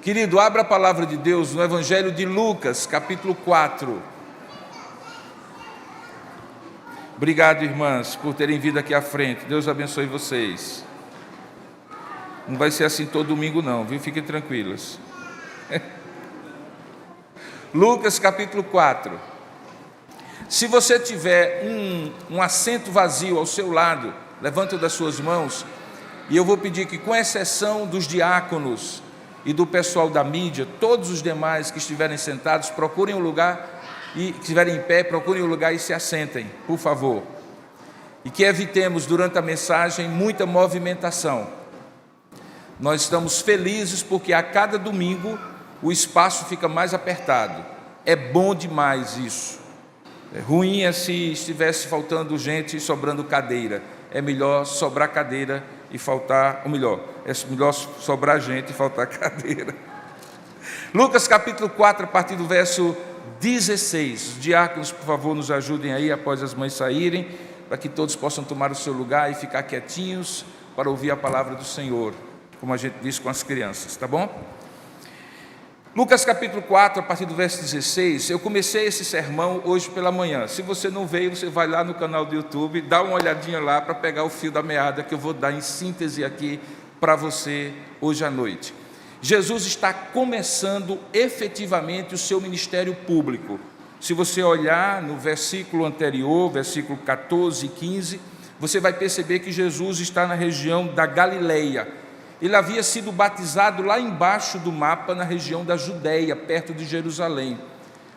Querido, abra a palavra de Deus no Evangelho de Lucas, capítulo 4. Obrigado, irmãs, por terem vindo aqui à frente. Deus abençoe vocês. Não vai ser assim todo domingo não, viu? Fiquem tranquilas. Lucas, capítulo 4. Se você tiver um assento vazio ao seu lado, levante uma das suas mãos, e eu vou pedir que, com exceção dos diáconos e do pessoal da mídia, todos os demais que estiverem sentados, procurem um lugar, e que estiverem em pé, procurem um lugar e se assentem, por favor. E que evitemos, durante a mensagem, muita movimentação. Nós estamos felizes porque a cada domingo o espaço fica mais apertado. É bom demais isso. É ruim é se estivesse faltando gente e sobrando cadeira. É melhor sobrar cadeira e faltar, ou melhor, é melhor sobrar gente e faltar cadeira. Lucas capítulo 4, a partir do verso 16. Os diáconos, por favor, nos ajudem aí após as mães saírem, para que todos possam tomar o seu lugar e ficar quietinhos para ouvir a palavra do Senhor, como a gente diz com as crianças, tá bom? Lucas capítulo 4, a partir do verso 16, eu comecei esse sermão hoje pela manhã. Se você não veio, você vai lá no canal do YouTube, dá uma olhadinha lá para pegar o fio da meada que eu vou dar em síntese aqui para você hoje à noite. Jesus está começando efetivamente o seu ministério público. Se você olhar no versículo anterior, versículo 14 e 15, você vai perceber que Jesus está na região da Galileia. Ele havia sido batizado lá embaixo do mapa, na região da Judeia, perto de Jerusalém.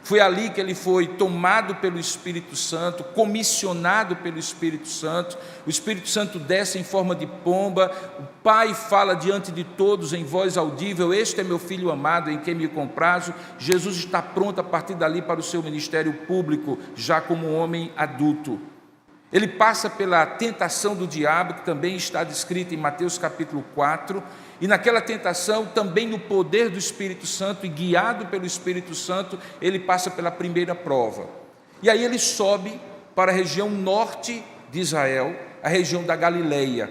Foi ali que ele foi tomado pelo Espírito Santo, comissionado pelo Espírito Santo. O Espírito Santo desce em forma de pomba, o Pai fala diante de todos em voz audível: este é meu Filho amado, em quem me comprazo. Jesus está pronto a partir dali para o seu ministério público, já como um homem adulto. Ele passa pela tentação do diabo, que também está descrita em Mateus capítulo 4, e naquela tentação, também no poder do Espírito Santo e guiado pelo Espírito Santo, ele passa pela primeira prova. E aí ele sobe para a região norte de Israel, a região da Galileia.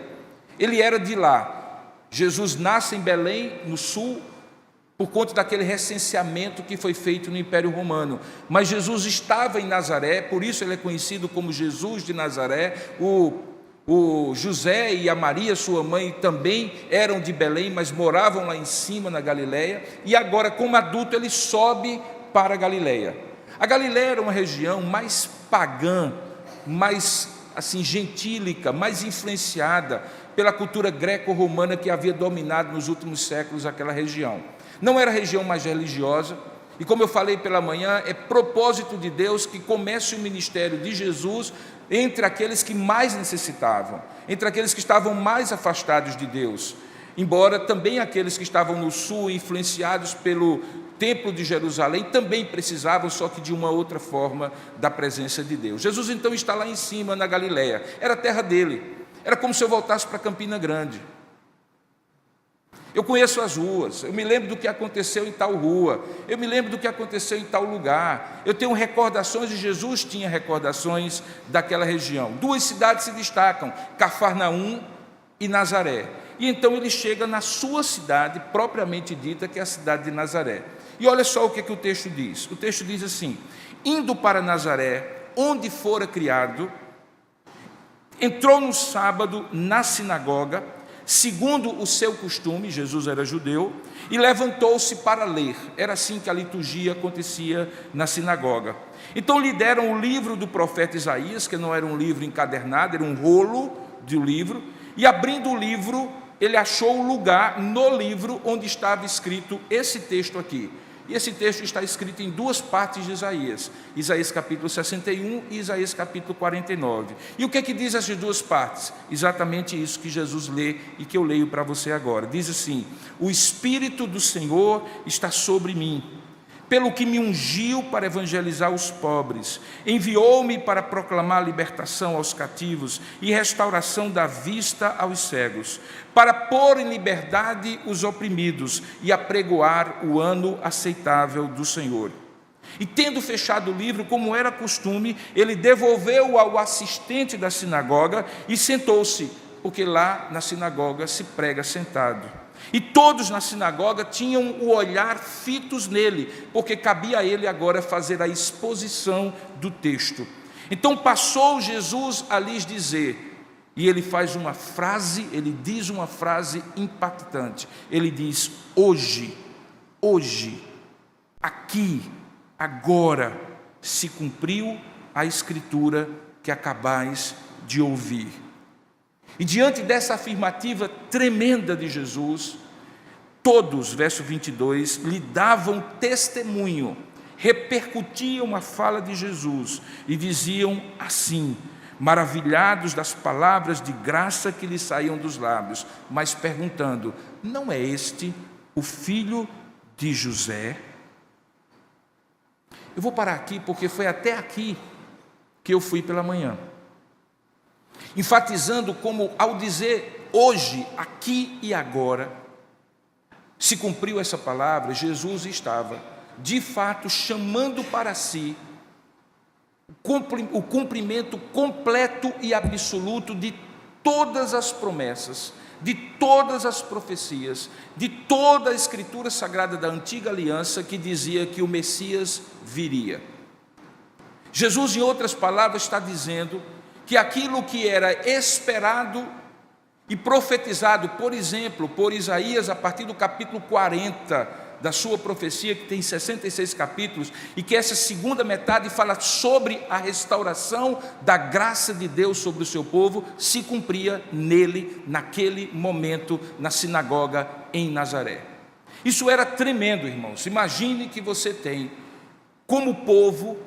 Ele era de lá. Jesus nasce em Belém, no sul, por conta daquele recenseamento que foi feito no Império Romano. Mas Jesus estava em Nazaré, por isso ele é conhecido como Jesus de Nazaré. O José e a Maria, sua mãe, também eram de Belém, mas moravam lá em cima na Galileia. E agora, como adulto, ele sobe para a Galileia. A Galileia era uma região mais pagã, mais assim gentílica, mais influenciada pela cultura greco-romana que havia dominado nos últimos séculos aquela região. Não era a região mais religiosa, e como eu falei pela manhã, é propósito de Deus que comece o ministério de Jesus entre aqueles que mais necessitavam, entre aqueles que estavam mais afastados de Deus, embora também aqueles que estavam no sul, influenciados pelo templo de Jerusalém, também precisavam, só que de uma outra forma, da presença de Deus. Jesus então está lá em cima, na Galileia, era a terra dele, era como se eu voltasse para Campina Grande. Eu conheço as ruas, eu me lembro do que aconteceu em tal rua, eu me lembro do que aconteceu em tal lugar, eu tenho recordações, e Jesus tinha recordações daquela região. Duas cidades se destacam, Cafarnaum e Nazaré. E então ele chega na sua cidade, propriamente dita, que é a cidade de Nazaré. E olha só o que o texto diz. O texto diz assim: indo para Nazaré, onde fora criado, entrou no sábado na sinagoga, segundo o seu costume. Jesus era judeu, e levantou-se para ler. Era assim que a liturgia acontecia na sinagoga. Então lhe deram o livro do profeta Isaías, que não era um livro encadernado, era um rolo de um livro, e abrindo o livro, ele achou o lugar no livro onde estava escrito esse texto aqui. E esse texto está escrito em duas partes de Isaías, Isaías capítulo 61 e Isaías capítulo 49. E o que é que diz essas duas partes? Exatamente isso que Jesus lê e que eu leio para você agora. Diz assim: o Espírito do Senhor está sobre mim, pelo que me ungiu para evangelizar os pobres, enviou-me para proclamar libertação aos cativos e restauração da vista aos cegos, para pôr em liberdade os oprimidos e apregoar o ano aceitável do Senhor. E tendo fechado o livro, como era costume, ele devolveu-o ao assistente da sinagoga e sentou-se, porque lá na sinagoga se prega sentado. E todos na sinagoga tinham o olhar fitos nele, porque cabia a ele agora fazer a exposição do texto. Então passou Jesus a lhes dizer, e ele faz uma frase, ele diz uma frase impactante. Ele diz: hoje, aqui, agora, se cumpriu a escritura que acabais de ouvir. E diante dessa afirmativa tremenda de Jesus, todos, verso 22, lhe davam testemunho, repercutiam a fala de Jesus e diziam assim, maravilhados das palavras de graça que lhe saíam dos lábios, mas perguntando: não é este o filho de José? Eu vou parar aqui porque foi até aqui que eu fui pela manhã, enfatizando como, ao dizer hoje, aqui e agora, se cumpriu essa palavra. Jesus estava, de fato, chamando para si o cumprimento completo e absoluto de todas as promessas, de todas as profecias, de toda a Escritura Sagrada da Antiga Aliança que dizia que o Messias viria. Jesus, em outras palavras, está dizendo que aquilo que era esperado e profetizado, por exemplo, por Isaías, a partir do capítulo 40 da sua profecia, que tem 66 capítulos, e que essa segunda metade fala sobre a restauração da graça de Deus sobre o seu povo, se cumpria nele, naquele momento, na sinagoga em Nazaré. Isso era tremendo, irmãos. Imagine que você tem, como povo,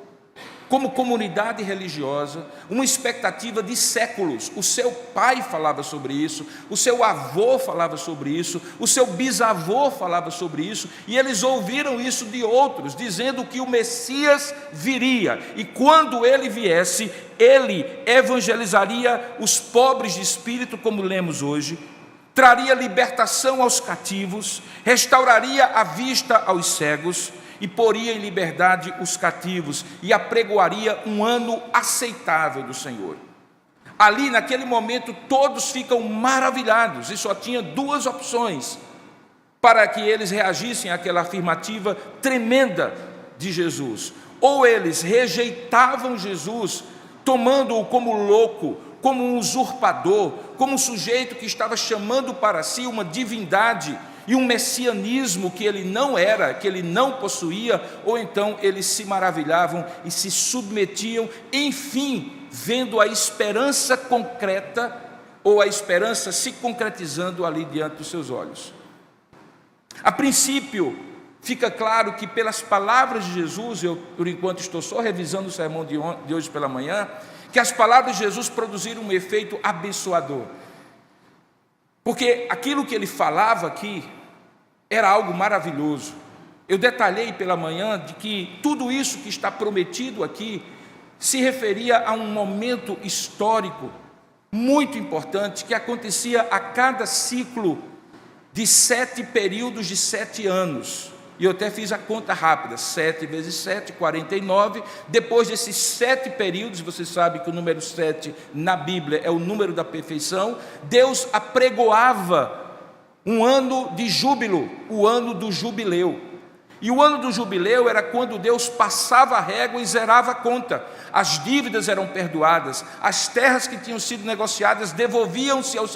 como comunidade religiosa, uma expectativa de séculos. O seu pai falava sobre isso, o seu avô falava sobre isso, o seu bisavô falava sobre isso, e eles ouviram isso de outros, dizendo que o Messias viria, e quando ele viesse, ele evangelizaria os pobres de espírito, como lemos hoje, traria libertação aos cativos, restauraria a vista aos cegos, e poria em liberdade os cativos, e apregoaria um ano aceitável do Senhor. Ali, naquele momento, todos ficam maravilhados, e só tinha duas opções para que eles reagissem àquela afirmativa tremenda de Jesus. Ou eles rejeitavam Jesus, tomando-o como louco, como um usurpador, como um sujeito que estava chamando para si uma divindade e um messianismo que ele não era, que ele não possuía, ou então eles se maravilhavam e se submetiam, enfim, vendo a esperança concreta, ou a esperança se concretizando ali diante dos seus olhos. A princípio, fica claro que pelas palavras de Jesus, eu por enquanto estou só revisando o sermão de hoje pela manhã, que as palavras de Jesus produziram um efeito abençoador. Porque aquilo que ele falava aqui era algo maravilhoso. Eu detalhei pela manhã de que tudo isso que está prometido aqui se referia a um momento histórico muito importante que acontecia a cada ciclo de 7 períodos de 7 anos. E eu até fiz a conta rápida, 7 vezes 7, 49. Depois desses 7 períodos, você sabe que o número 7 na Bíblia é o número da perfeição, Deus apregoava um ano de júbilo, o ano do jubileu. E o ano do jubileu era quando Deus passava a régua e zerava a conta. As dívidas eram perdoadas, as terras que tinham sido negociadas devolviam-se aos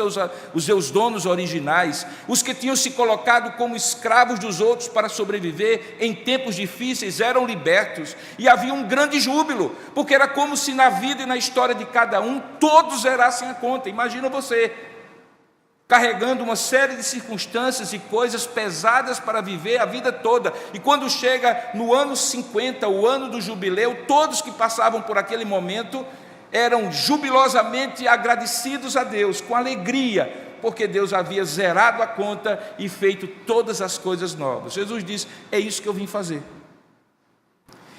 seus donos originais. Os que tinham se colocado como escravos dos outros para sobreviver em tempos difíceis eram libertos. E havia um grande júbilo, porque era como se na vida e na história de cada um todos zerassem a conta. Imagina você carregando uma série de circunstâncias e coisas pesadas para viver a vida toda, e quando chega no ano 50, o ano do jubileu, todos que passavam por aquele momento eram jubilosamente agradecidos a Deus, com alegria, porque Deus havia zerado a conta e feito todas as coisas novas. Jesus diz: é isso que eu vim fazer.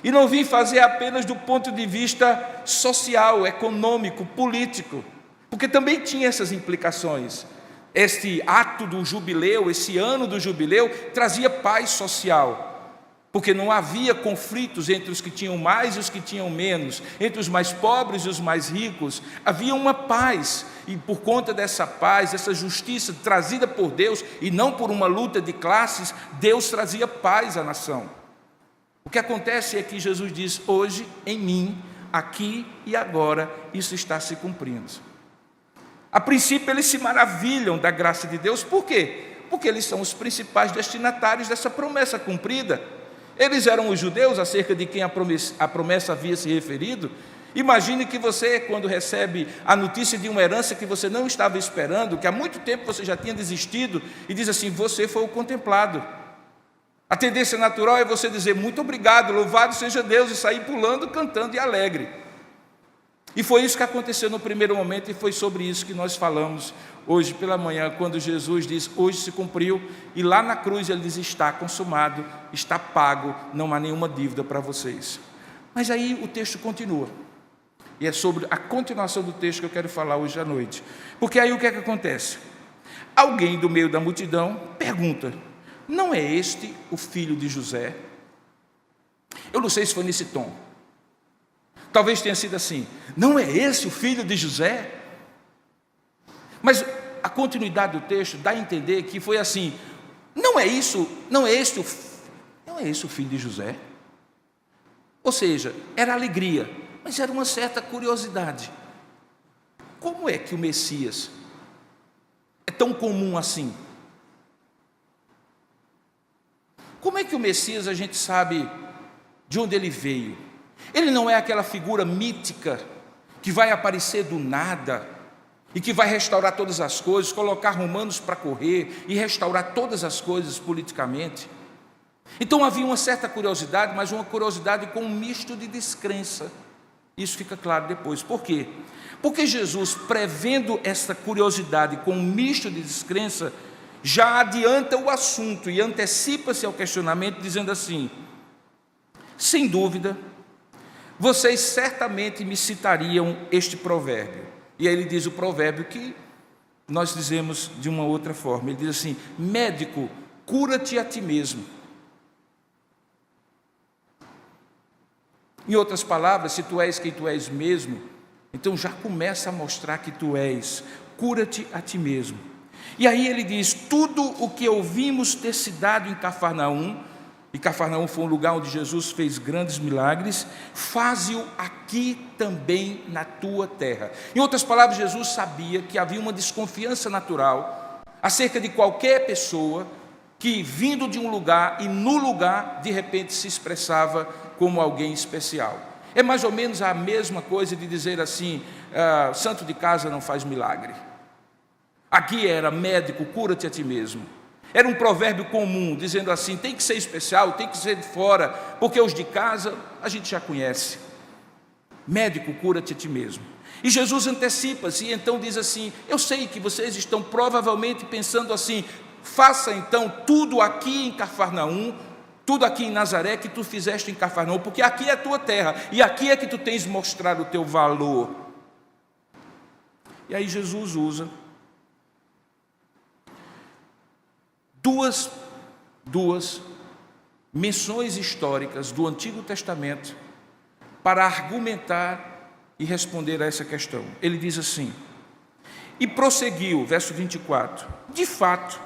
E não vim fazer apenas do ponto de vista social, econômico, político, porque também tinha essas implicações. Este ato do jubileu, esse ano do jubileu, trazia paz social, porque não havia conflitos entre os que tinham mais e os que tinham menos, entre os mais pobres e os mais ricos. Havia uma paz, e por conta dessa paz, essa justiça trazida por Deus, e não por uma luta de classes, Deus trazia paz à nação. O que acontece é que Jesus diz: hoje, em mim, aqui e agora, isso está se cumprindo. A princípio, eles se maravilham da graça de Deus. Por quê? Porque eles são os principais destinatários dessa promessa cumprida. Eles eram os judeus acerca de quem a promessa havia se referido. Imagine que você, quando recebe a notícia de uma herança que você não estava esperando, que há muito tempo você já tinha desistido, e diz assim: você foi o contemplado. A tendência natural é você dizer: muito obrigado, louvado seja Deus, e sair pulando, cantando e alegre. E foi isso que aconteceu no primeiro momento, e foi sobre isso que nós falamos hoje pela manhã, quando Jesus diz: hoje se cumpriu, e lá na cruz ele diz: está consumado, está pago, não há nenhuma dívida para vocês. Mas aí o texto continua, e é sobre a continuação do texto que eu quero falar hoje à noite. Porque aí o que é que acontece? Alguém do meio da multidão pergunta: não é este o filho de José? Eu não sei se foi nesse tom. Talvez tenha sido assim: não é esse o filho de José? Mas a continuidade do texto dá a entender que foi assim: não é esse o filho de José? Ou seja, era alegria, mas era uma certa curiosidade. Como é que o Messias é tão comum assim? Como é que o Messias a gente sabe de onde ele veio? Ele não é aquela figura mítica que vai aparecer do nada e que vai restaurar todas as coisas, colocar romanos para correr e restaurar todas as coisas politicamente. Então havia uma certa curiosidade, mas uma curiosidade com um misto de descrença. Isso fica claro depois. Por quê? Porque Jesus, prevendo essa curiosidade com um misto de descrença, já adianta o assunto e antecipa-se ao questionamento, dizendo assim: sem dúvida, vocês certamente me citariam este provérbio. E aí ele diz o provérbio que nós dizemos de uma outra forma. Ele diz assim: médico, cura-te a ti mesmo. Em outras palavras, se tu és quem tu és mesmo, então já começa a mostrar que tu és. Cura-te a ti mesmo. E aí ele diz: tudo o que ouvimos ter se dado em Cafarnaum, e Cafarnaum foi um lugar onde Jesus fez grandes milagres, faze-o aqui também na tua terra. Em outras palavras, Jesus sabia que havia uma desconfiança natural acerca de qualquer pessoa que, vindo de um lugar e no lugar, de repente se expressava como alguém especial. É mais ou menos a mesma coisa de dizer assim: santo de casa não faz milagre. Aqui era: médico, cura-te a ti mesmo. Era um provérbio comum, dizendo assim: tem que ser especial, tem que ser de fora, porque os de casa a gente já conhece. Médico, cura-te a ti mesmo. E Jesus antecipa-se e então diz assim: eu sei que vocês estão provavelmente pensando assim: faça então tudo aqui em Cafarnaum, tudo aqui em Nazaré que tu fizeste em Cafarnaum, porque aqui é a tua terra, e aqui é que tu tens mostrado o teu valor. E aí Jesus usa duas menções históricas do Antigo Testamento para argumentar e responder a essa questão. Ele diz assim: e prosseguiu, verso 24: de fato,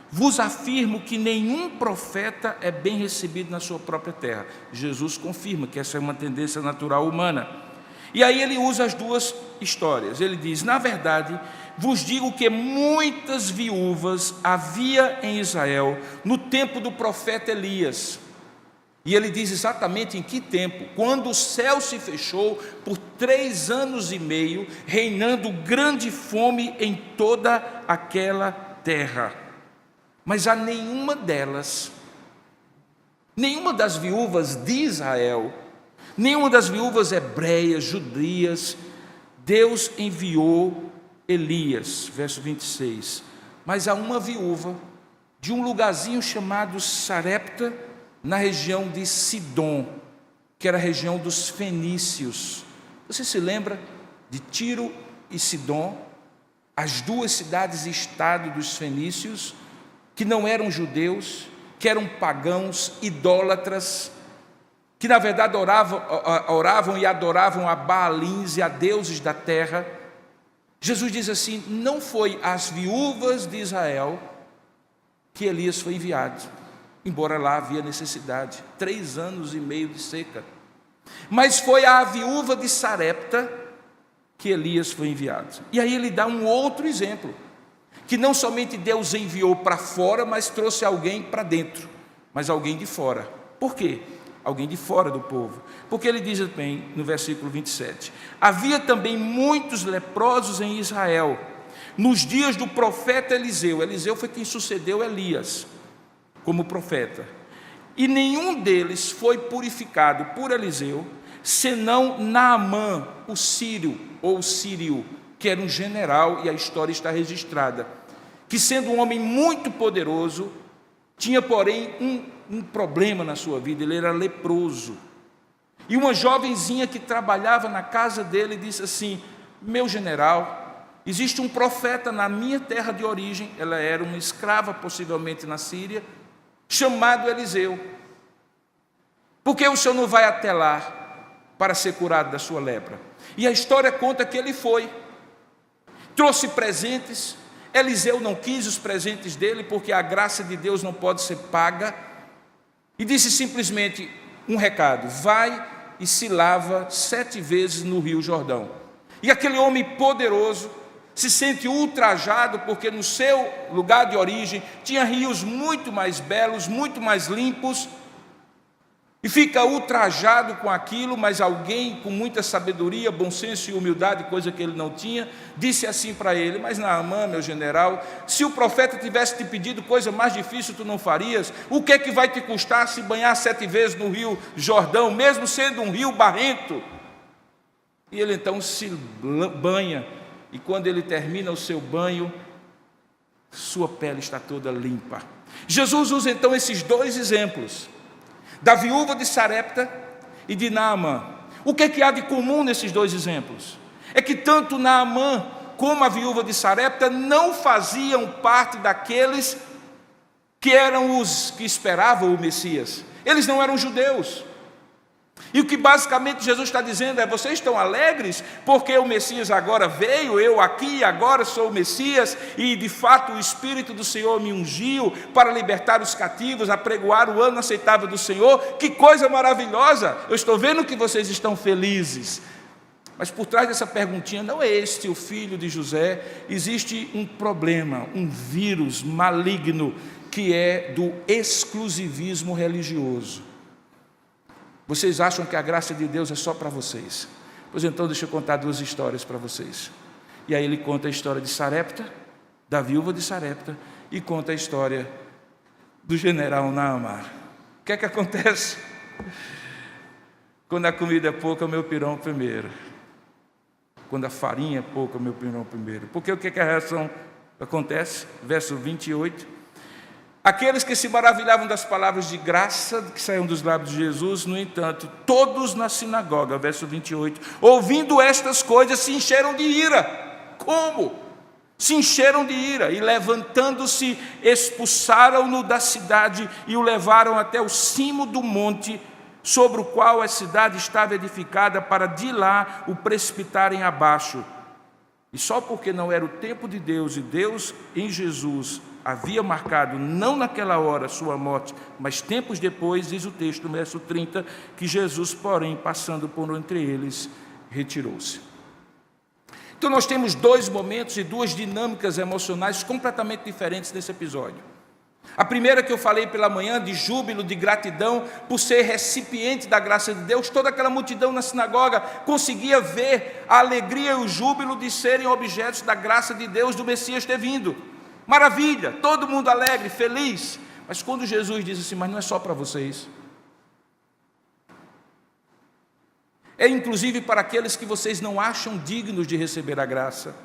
vos afirmo que nenhum profeta é bem recebido na sua própria terra. Jesus confirma que essa é uma tendência natural humana. E aí ele usa as duas histórias. Ele diz: na verdade, vos digo que muitas viúvas havia em Israel no tempo do profeta Elias. E ele diz exatamente em que tempo: quando o céu se fechou por 3 anos e meio, reinando grande fome em toda aquela terra. Mas a nenhuma delas, nenhuma das viúvas de Israel, nenhuma das viúvas hebreias, judias, Deus enviou Elias, verso 26. Mas a uma viúva de um lugarzinho chamado Sarepta, na região de Sidom, que era a região dos fenícios. Você se lembra de Tiro e Sidom, as duas cidades-estado dos fenícios, que não eram judeus, que eram pagãos, idólatras, que na verdade oravam e adoravam a Baalins e a deuses da terra. Jesus diz assim: não foi às viúvas de Israel que Elias foi enviado, embora lá havia necessidade, 3 anos e meio de seca, mas foi à viúva de Sarepta que Elias foi enviado. E aí ele dá um outro exemplo, que não somente Deus enviou para fora, mas trouxe alguém para dentro, mas alguém de fora. Por quê? Alguém de fora do povo. Porque ele diz bem no versículo 27, havia também muitos leprosos em Israel, nos dias do profeta Eliseu. Eliseu foi quem sucedeu Elias como profeta, e nenhum deles foi purificado por Eliseu, senão Naamã, o sírio, ou o sírio, que era um general, e a história está registrada, que sendo um homem muito poderoso, tinha porém um problema na sua vida, ele era leproso. E uma jovenzinha que trabalhava na casa dele disse assim: meu general, existe um profeta na minha terra de origem, ela era uma escrava possivelmente na Síria, chamado Eliseu. Por que o senhor não vai até lá para ser curado da sua lepra? E a história conta que ele foi, trouxe presentes. Eliseu não quis os presentes dele, porque a graça de Deus não pode ser paga, e disse simplesmente um recado: vai e se lava 7 vezes no Rio Jordão. E aquele homem poderoso se sente ultrajado, porque no seu lugar de origem tinha rios muito mais belos, muito mais limpos, e fica ultrajado com aquilo. Mas alguém com muita sabedoria, bom senso e humildade, coisa que ele não tinha, disse assim para ele: mas Naamã, meu general, se o profeta tivesse te pedido coisa mais difícil, tu não farias? O que é que vai te custar se banhar 7 vezes no rio Jordão, mesmo sendo um rio barrento? E ele então se banha, e quando ele termina o seu banho, sua pele está toda limpa. Jesus usa então esses 2 exemplos, da viúva de Sarepta e de Naamã. O que é que há de comum nesses 2 exemplos? É que tanto Naamã como a viúva de Sarepta não faziam parte daqueles que eram os que esperavam o Messias. Eles não eram judeus. E o que basicamente Jesus está dizendo é: vocês estão alegres porque o Messias agora veio, eu aqui agora sou o Messias, e de fato o Espírito do Senhor me ungiu para libertar os cativos, apregoar o ano aceitável do Senhor. Que coisa maravilhosa, eu estou vendo que vocês estão felizes. Mas por trás dessa perguntinha: não é este o filho de José? Existe um problema, um vírus maligno, que é do exclusivismo religioso. Vocês acham que a graça de Deus é só para vocês? Pois então deixa eu contar 2 histórias para vocês. E aí ele conta a história de Sarepta, da viúva de Sarepta, e conta a história do general Naamã. O que é que acontece? Quando a comida é pouca, o meu pirão primeiro. Quando a farinha é pouca, o meu pirão primeiro. Porque o que é que a reação acontece? Verso 28. Aqueles que se maravilhavam das palavras de graça que saíam dos lábios de Jesus, no entanto, todos na sinagoga, verso 28, ouvindo estas coisas, se encheram de ira. Como? Se encheram de ira, e levantando-se, expulsaram-no da cidade e o levaram até o cimo do monte, sobre o qual a cidade estava edificada, para de lá o precipitarem abaixo. E só porque não era o tempo de Deus, e Deus em Jesus havia marcado, não naquela hora, sua morte, mas tempos depois, diz o texto, no verso 30, que Jesus, porém, passando por entre eles, retirou-se. Então nós temos 2 momentos e 2 dinâmicas emocionais completamente diferentes nesse episódio. A primeira, que eu falei pela manhã, de júbilo, de gratidão por ser recipiente da graça de Deus. Toda aquela multidão na sinagoga conseguia ver a alegria e o júbilo de serem objetos da graça de Deus, do Messias ter vindo. Maravilha, todo mundo alegre, feliz. Mas quando Jesus diz assim: mas não é só para vocês, é inclusive para aqueles que vocês não acham dignos de receber a graça.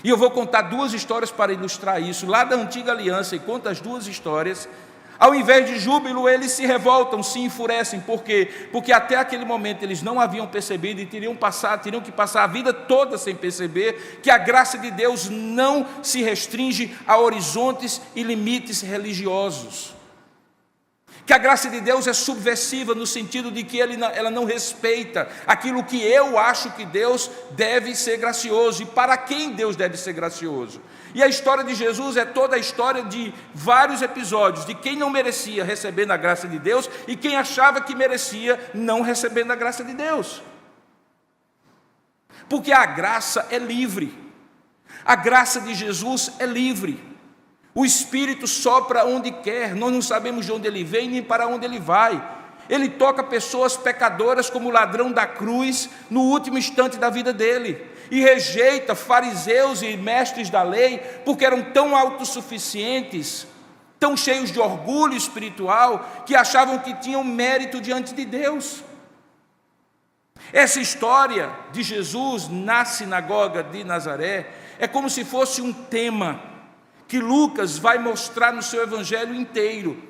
E eu vou contar 2 histórias para ilustrar isso, lá da antiga aliança, e conto as 2 histórias. Ao invés de júbilo, eles se revoltam, se enfurecem. Por quê? Porque até aquele momento eles não haviam percebido, e teriam que passar a vida toda sem perceber, que a graça de Deus não se restringe a horizontes e limites religiosos. que a graça de Deus é subversiva no sentido de que ela não respeita aquilo que eu acho que Deus deve ser gracioso e para quem Deus deve ser gracioso. E a história de Jesus é toda a história de vários episódios, de quem não merecia recebendo a graça de Deus e quem achava que merecia não recebendo a graça de Deus. Porque a graça é livre, a graça de Jesus é livre. O Espírito sopra onde quer, nós não sabemos de onde ele vem nem para onde ele vai. Ele toca pessoas pecadoras como o ladrão da cruz no último instante da vida dele, e rejeita fariseus e mestres da lei, porque eram tão autossuficientes, tão cheios de orgulho espiritual, que achavam que tinham mérito diante de Deus. Essa história de Jesus na sinagoga de Nazaré é como se fosse um tema que Lucas vai mostrar no seu evangelho inteiro,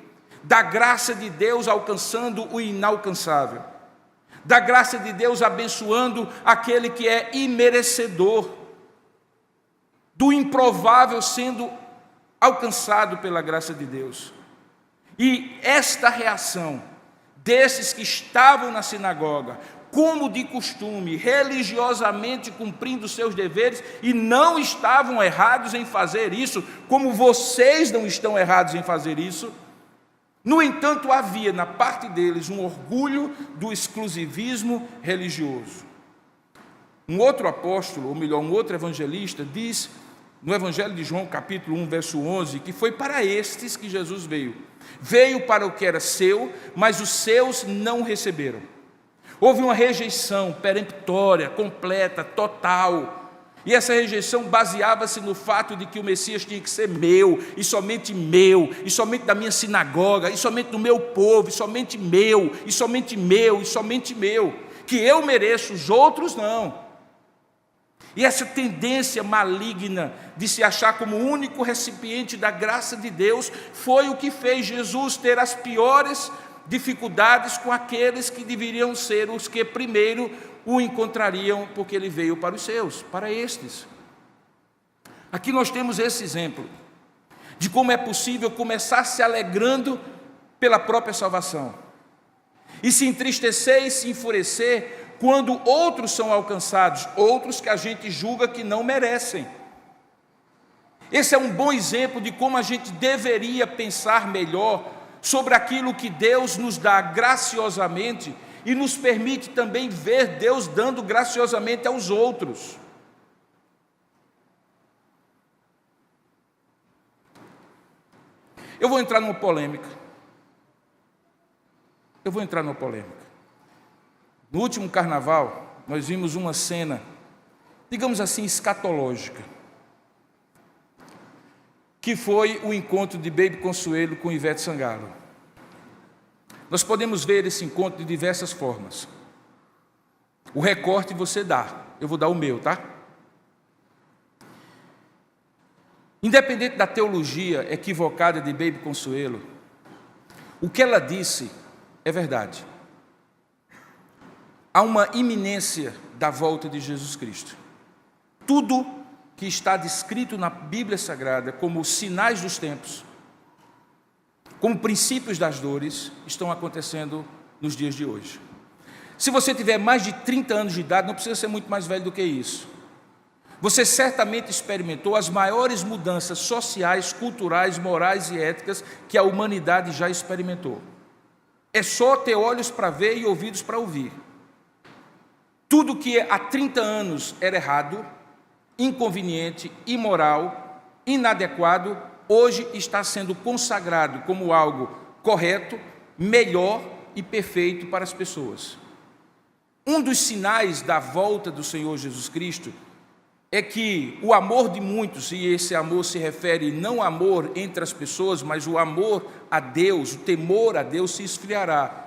da graça de Deus alcançando o inalcançável, da graça de Deus abençoando aquele que é imerecedor, do improvável sendo alcançado pela graça de Deus. E esta reação desses que estavam na sinagoga, como de costume, religiosamente cumprindo seus deveres, e não estavam errados em fazer isso, como vocês não estão errados em fazer isso. No entanto, havia na parte deles um orgulho do exclusivismo religioso. Um outro apóstolo, ou melhor, um outro evangelista, diz no Evangelho de João, capítulo 1, verso 11, que foi para estes que Jesus veio. Veio para o que era seu, mas os seus não receberam. Houve uma rejeição peremptória, completa, total. E essa rejeição baseava-se no fato de que o Messias tinha que ser meu, e somente da minha sinagoga, e somente do meu povo, e somente meu, e somente meu, e somente meu, que eu mereço, os outros não. E essa tendência maligna de se achar como o único recipiente da graça de Deus foi o que fez Jesus ter as piores dificuldades com aqueles que deveriam ser os que primeiro o encontrariam, porque ele veio para os seus, para estes. Aqui nós temos esse exemplo de como é possível começar se alegrando pela própria salvação e se entristecer e se enfurecer quando outros são alcançados, outros que a gente julga que não merecem. Esse é um bom exemplo de como a gente deveria pensar melhor sobre aquilo que Deus nos dá graciosamente e nos permite também ver Deus dando graciosamente aos outros. Eu vou entrar numa polêmica. No último carnaval, nós vimos uma cena, digamos assim, escatológica, que foi o encontro de Baby Consuelo com Ivete Sangalo. Nós podemos ver esse encontro de diversas formas. O recorte você dá, eu vou dar o meu, tá? Independente da teologia equivocada de Baby Consuelo, o que ela disse é verdade. Há uma iminência da volta de Jesus Cristo. Tudo que está descrito na Bíblia Sagrada como sinais dos tempos, como princípios das dores, estão acontecendo nos dias de hoje. Se você tiver mais de 30 anos de idade, não precisa ser muito mais velho do que isso, você certamente experimentou as maiores mudanças sociais, culturais, morais e éticas que a humanidade já experimentou. É só ter olhos para ver e ouvidos para ouvir. Tudo que há 30 anos era errado, inconveniente, imoral, inadequado, hoje está sendo consagrado como algo correto, melhor e perfeito para as pessoas. Um dos sinais da volta do Senhor Jesus Cristo é que o amor de muitos, e esse amor se refere não ao amor entre as pessoas, mas o amor a Deus, o temor a Deus se esfriará.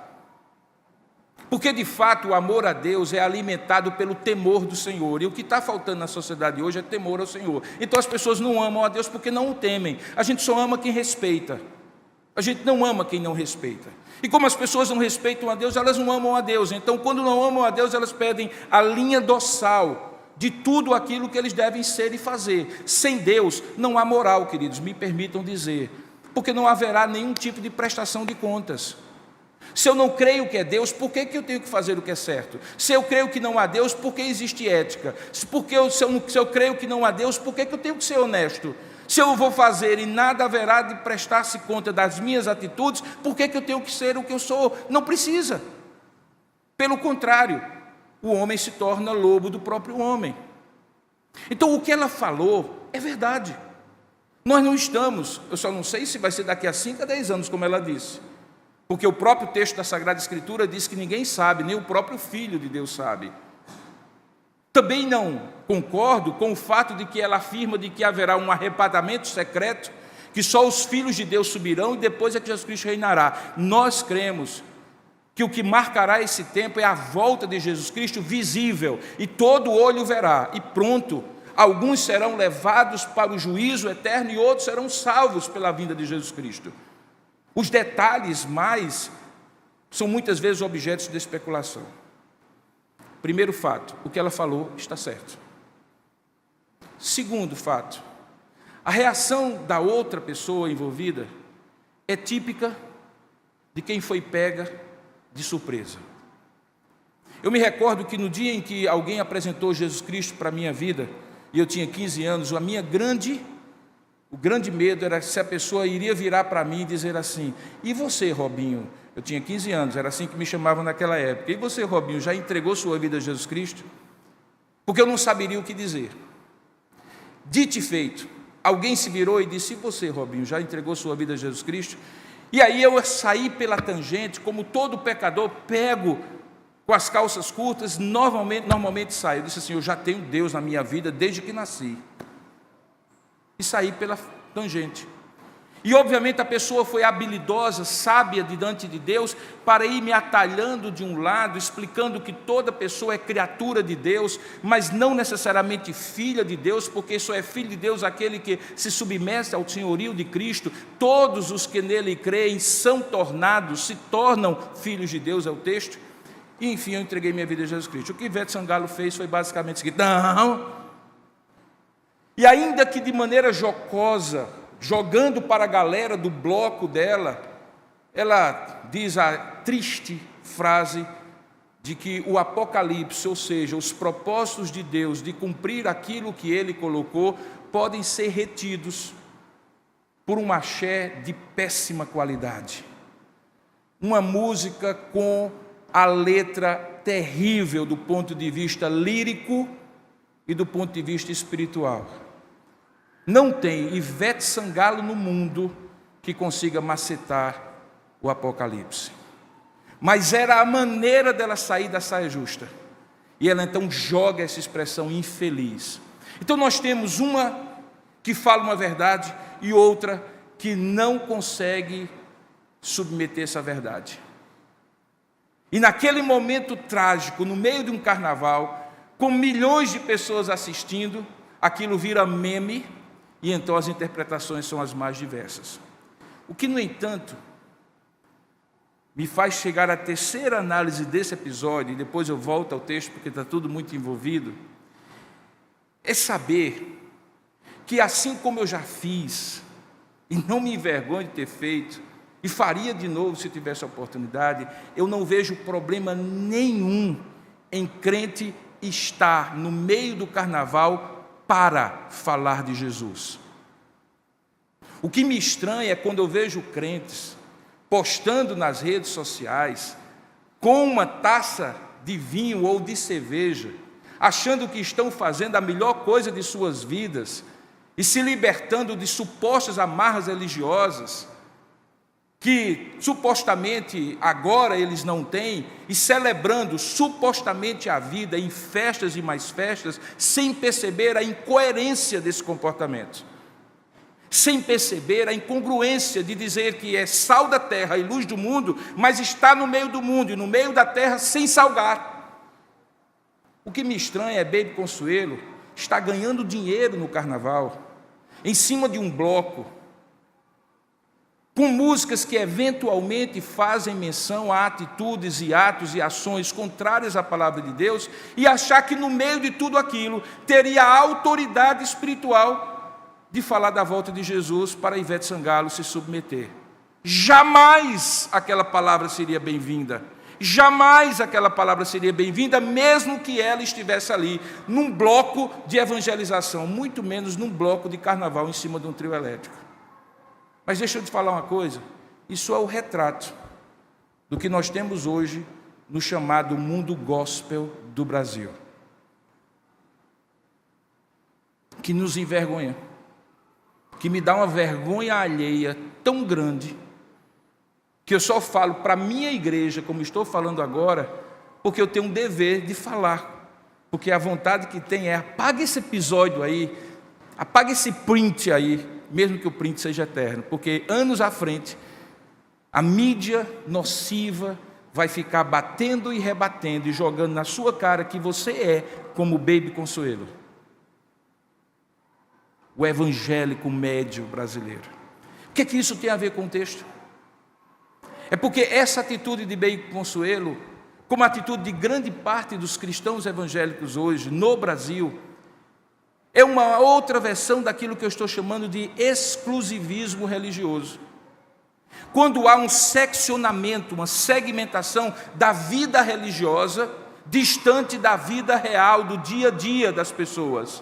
Porque, de fato, o amor a Deus é alimentado pelo temor do Senhor. E o que está faltando na sociedade hoje é temor ao Senhor. Então, as pessoas não amam a Deus porque não o temem. A gente só ama quem respeita. A gente não ama quem não respeita. E como as pessoas não respeitam a Deus, elas não amam a Deus. Então, quando não amam a Deus, elas pedem a linha dorsal de tudo aquilo que eles devem ser e fazer. Sem Deus, não há moral, queridos. Me permitam dizer. porque não haverá nenhum tipo de prestação de contas. Se eu não creio que é Deus, por que eu tenho que fazer o que é certo? Se eu creio que não há Deus, por que existe ética? Se eu creio que não há Deus, por que eu tenho que ser honesto? Se eu vou fazer e nada haverá de prestar-se conta das minhas atitudes, por que eu tenho que ser o que eu sou? Não precisa. Pelo contrário, o homem se torna lobo do próprio homem. Então, o que ela falou é verdade. Nós não estamos, eu só não sei se vai ser daqui a 5 a 10 anos, como ela disse. Porque o próprio texto da Sagrada Escritura diz que ninguém sabe, nem o próprio Filho de Deus sabe. Também não concordo com o fato de que ela afirma de que haverá um arrebatamento secreto, que só os filhos de Deus subirão e depois é que Jesus Cristo reinará. Nós cremos que o que marcará esse tempo é a volta de Jesus Cristo visível, e todo olho verá, e pronto. Alguns serão levados para o juízo eterno e outros serão salvos pela vinda de Jesus Cristo. Os detalhes mais são muitas vezes objetos de especulação. Primeiro fato, o que ela falou está certo. Segundo fato, a reação da outra pessoa envolvida é típica de quem foi pega de surpresa. Eu me recordo que no dia em que alguém apresentou Jesus Cristo para a minha vida, e eu tinha 15 anos, o grande medo era se a pessoa iria virar para mim e dizer assim: e você, Robinho? Eu tinha 15 anos, era assim que me chamavam naquela época. E você, Robinho, já entregou sua vida a Jesus Cristo? Porque eu não saberia o que dizer. Dito e feito, alguém se virou e disse: e você, Robinho, já entregou sua vida a Jesus Cristo? E aí eu saí pela tangente, como todo pecador, pego com as calças curtas, normalmente saio. Eu disse assim: eu já tenho Deus na minha vida desde que nasci. E saí pela tangente. E obviamente a pessoa foi habilidosa, sábia diante de Deus, para ir me atalhando de um lado, explicando que toda pessoa é criatura de Deus, mas não necessariamente filha de Deus, porque só é filho de Deus aquele que se submete ao senhorio de Cristo. Todos os que nele creem se tornam filhos de Deus, é o texto. E enfim, eu entreguei minha vida a Jesus Cristo. O que Ivete Sangalo fez foi basicamente o seguinte: não. E ainda que de maneira jocosa, jogando para a galera do bloco dela, ela diz a triste frase de que o Apocalipse, ou seja, os propósitos de Deus de cumprir aquilo que Ele colocou, podem ser retidos por um axé de péssima qualidade. Uma música com a letra terrível do ponto de vista lírico e do ponto de vista espiritual. Não tem Ivete Sangalo no mundo que consiga macetar o Apocalipse. Mas era a maneira dela sair da saia justa. E ela então joga essa expressão infeliz. Então nós temos uma que fala uma verdade e outra que não consegue submeter essa verdade. E naquele momento trágico, no meio de um carnaval, com milhões de pessoas assistindo, aquilo vira meme, e então as interpretações são as mais diversas. O que, no entanto, me faz chegar à terceira análise desse episódio, e depois eu volto ao texto porque está tudo muito envolvido, é saber que assim como eu já fiz, e não me envergonho de ter feito, e faria de novo se tivesse a oportunidade, eu não vejo problema nenhum em crente estar no meio do carnaval para falar de Jesus. O que me estranha é quando eu vejo crentes postando nas redes sociais com uma taça de vinho ou de cerveja, achando que estão fazendo a melhor coisa de suas vidas e se libertando de supostas amarras religiosas que supostamente agora eles não têm, e celebrando supostamente a vida em festas e mais festas, sem perceber a incoerência desse comportamento, sem perceber a incongruência de dizer que é sal da terra e luz do mundo, mas está no meio do mundo e no meio da terra sem salgar. O que me estranha é Baby Consuelo está ganhando dinheiro no carnaval, em cima de um bloco, com músicas que eventualmente fazem menção a atitudes e atos e ações contrárias à palavra de Deus, e achar que no meio de tudo aquilo teria autoridade espiritual de falar da volta de Jesus para Ivete Sangalo se submeter. Jamais aquela palavra seria bem-vinda. Jamais aquela palavra seria bem-vinda, mesmo que ela estivesse ali, num bloco de evangelização, muito menos num bloco de carnaval em cima de um trio elétrico. Mas deixa eu te falar uma coisa, isso é o retrato do que nós temos hoje no chamado mundo gospel do Brasil, que nos envergonha, que me dá uma vergonha alheia tão grande, que eu só falo para a minha igreja, como estou falando agora, porque eu tenho um dever de falar, porque a vontade que tem é: apaga esse episódio aí, apaga esse print aí, mesmo que o print seja eterno, porque anos à frente, a mídia nociva vai ficar batendo e rebatendo e jogando na sua cara que você é como Baby Consuelo, o evangélico médio brasileiro. O que isso tem a ver com o texto? É porque essa atitude de Baby Consuelo, como a atitude de grande parte dos cristãos evangélicos hoje no Brasil, é uma outra versão daquilo que eu estou chamando de exclusivismo religioso. Quando há um seccionamento, uma segmentação da vida religiosa, distante da vida real, do dia a dia das pessoas.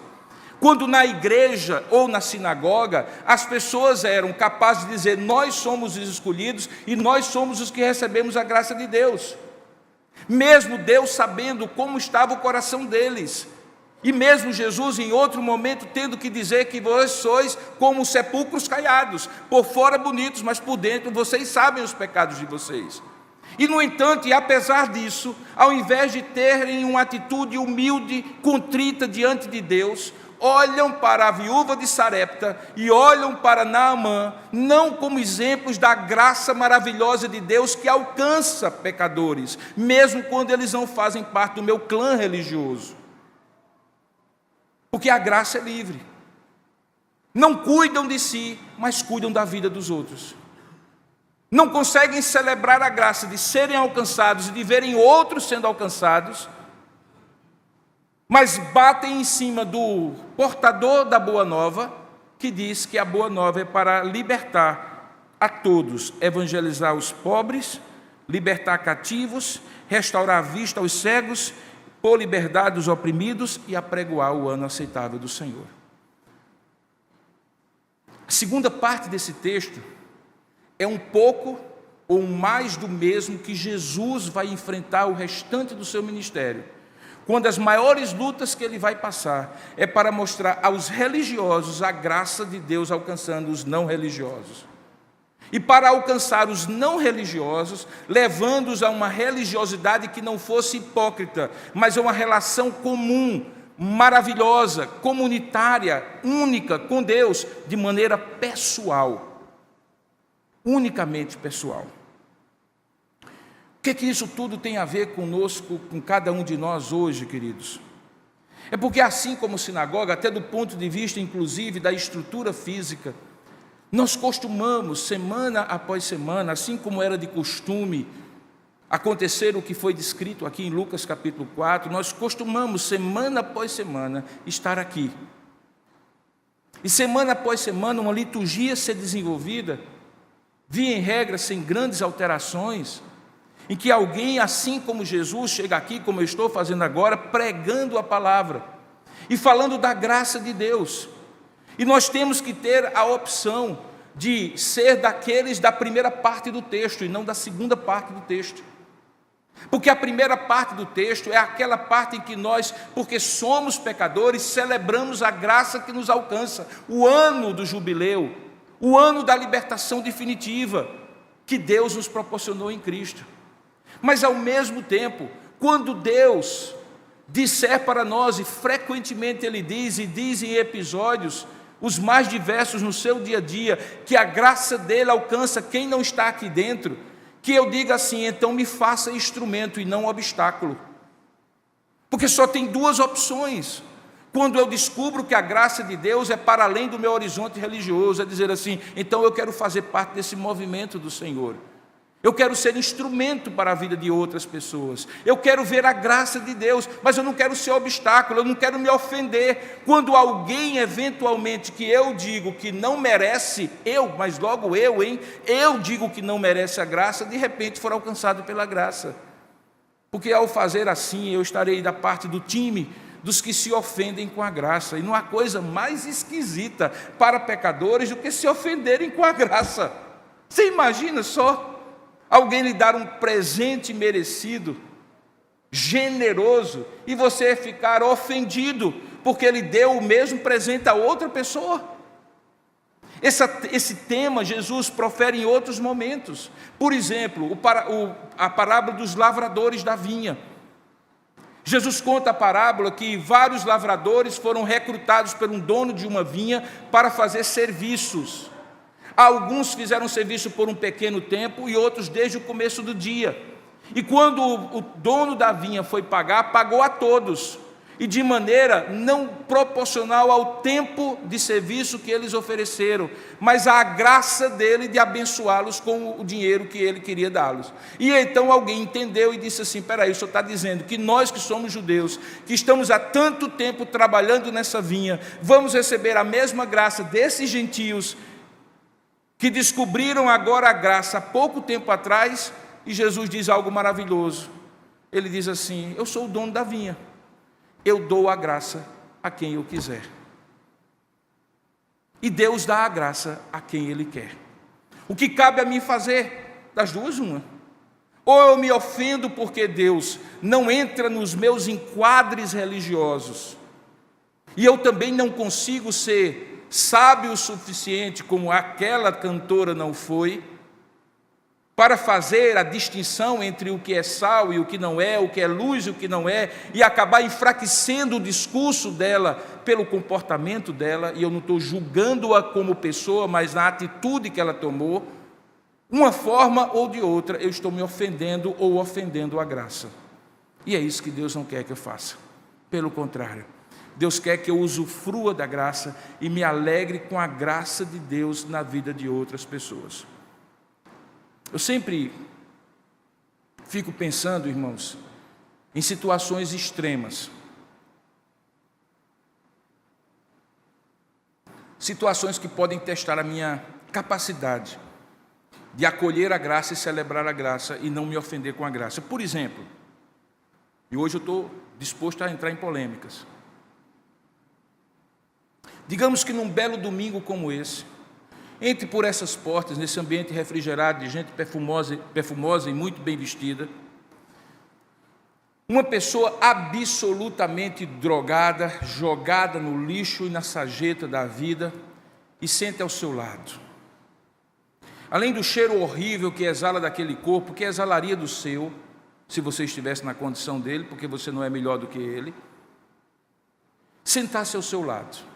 Quando na igreja ou na sinagoga, as pessoas eram capazes de dizer: nós somos os escolhidos e nós somos os que recebemos a graça de Deus. Mesmo Deus sabendo como estava o coração deles. E mesmo Jesus, em outro momento, tendo que dizer que vós sois como sepulcros caiados, por fora bonitos, mas por dentro vocês sabem os pecados de vocês. E, no entanto, e apesar disso, ao invés de terem uma atitude humilde, contrita diante de Deus, olham para a viúva de Sarepta e olham para Naamã, não como exemplos da graça maravilhosa de Deus que alcança pecadores, mesmo quando eles não fazem parte do meu clã religioso. Porque a graça é livre. Não cuidam de si, mas cuidam da vida dos outros. Não conseguem celebrar a graça de serem alcançados e de verem outros sendo alcançados, mas batem em cima do portador da boa nova, que diz que a boa nova é para libertar a todos, evangelizar os pobres, libertar cativos, restaurar a vista aos cegos, pôr liberdade aos oprimidos e apregoar o ano aceitável do Senhor. A segunda parte desse texto é um pouco ou mais do mesmo que Jesus vai enfrentar o restante do seu ministério, quando as maiores lutas que ele vai passar é para mostrar aos religiosos a graça de Deus alcançando os não religiosos. E para alcançar os não religiosos, levando-os a uma religiosidade que não fosse hipócrita, mas uma relação comum, maravilhosa, comunitária, única com Deus, de maneira pessoal, unicamente pessoal. O que isso tudo tem a ver conosco, com cada um de nós hoje, queridos? É porque assim como sinagoga, até do ponto de vista inclusive da estrutura física, nós costumamos, semana após semana, assim como era de costume, acontecer o que foi descrito aqui em Lucas capítulo 4, nós costumamos, semana após semana, estar aqui. E semana após semana, uma liturgia ser desenvolvida, via em regra, sem grandes alterações, em que alguém, assim como Jesus, chega aqui, como eu estou fazendo agora, pregando a palavra e falando da graça de Deus. E nós temos que ter a opção de ser daqueles da primeira parte do texto e não da segunda parte do texto. Porque a primeira parte do texto é aquela parte em que nós, porque somos pecadores, celebramos a graça que nos alcança, o ano do jubileu, o ano da libertação definitiva que Deus nos proporcionou em Cristo. Mas ao mesmo tempo, quando Deus disser para nós, e frequentemente Ele diz, e diz em episódios os mais diversos no seu dia a dia, que a graça dele alcança quem não está aqui dentro, que eu diga assim: então me faça instrumento e não obstáculo. Porque só tem duas opções. Quando eu descubro que a graça de Deus é para além do meu horizonte religioso, é dizer assim: então eu quero fazer parte desse movimento do Senhor. Eu quero ser instrumento para a vida de outras pessoas. Eu quero ver a graça de Deus, mas eu não quero ser obstáculo, eu não quero me ofender. Quando alguém, eventualmente, que eu digo que não merece, mas logo eu digo que não merece a graça, de repente for alcançado pela graça. Porque ao fazer assim, eu estarei da parte do time dos que se ofendem com a graça. E não há coisa mais esquisita para pecadores do que se ofenderem com a graça. Você imagina só? Alguém lhe dar um presente merecido, generoso, e você ficar ofendido, porque ele deu o mesmo presente a outra pessoa. Esse tema Jesus profere em outros momentos. Por exemplo, a parábola dos lavradores da vinha. Jesus conta a parábola que vários lavradores foram recrutados por um dono de uma vinha para fazer serviços. Alguns fizeram serviço por um pequeno tempo e outros desde o começo do dia. E quando o dono da vinha foi pagar, pagou a todos, e de maneira não proporcional ao tempo de serviço que eles ofereceram, mas à graça dele de abençoá-los com o dinheiro que ele queria dá-los. E então alguém entendeu e disse assim: peraí, o senhor está dizendo que nós que somos judeus, que estamos há tanto tempo trabalhando nessa vinha, vamos receber a mesma graça desses gentios que descobriram agora a graça há pouco tempo atrás? E Jesus diz algo maravilhoso. Ele diz assim: eu sou o dono da vinha, eu dou a graça a quem eu quiser. E Deus dá a graça a quem Ele quer. O que cabe a mim fazer? Das duas, uma. Ou eu me ofendo porque Deus não entra nos meus enquadres religiosos, e eu também não consigo ser sábio o suficiente, como aquela cantora não foi, para fazer a distinção entre o que é sal e o que não é, o que é luz e o que não é, e acabar enfraquecendo o discurso dela pelo comportamento dela, e eu não estou julgando-a como pessoa, mas na atitude que ela tomou. Uma forma ou de outra, eu estou me ofendendo ou ofendendo a graça. E é isso que Deus não quer que eu faça. Pelo contrário, Deus quer que eu usufrua da graça e me alegre com a graça de Deus na vida de outras pessoas. Eu sempre fico pensando, irmãos, em situações extremas. Situações que podem testar a minha capacidade de acolher a graça e celebrar a graça e não me ofender com a graça. Por exemplo, e hoje eu estou disposto a entrar em polêmicas. Digamos que num belo domingo como esse, entre por essas portas, nesse ambiente refrigerado de gente perfumosa e muito bem vestida, uma pessoa absolutamente drogada, jogada no lixo e na sarjeta da vida, e sente ao seu lado. Além do cheiro horrível que exala daquele corpo, que exalaria do seu, se você estivesse na condição dele, porque você não é melhor do que ele, sentar-se ao seu lado.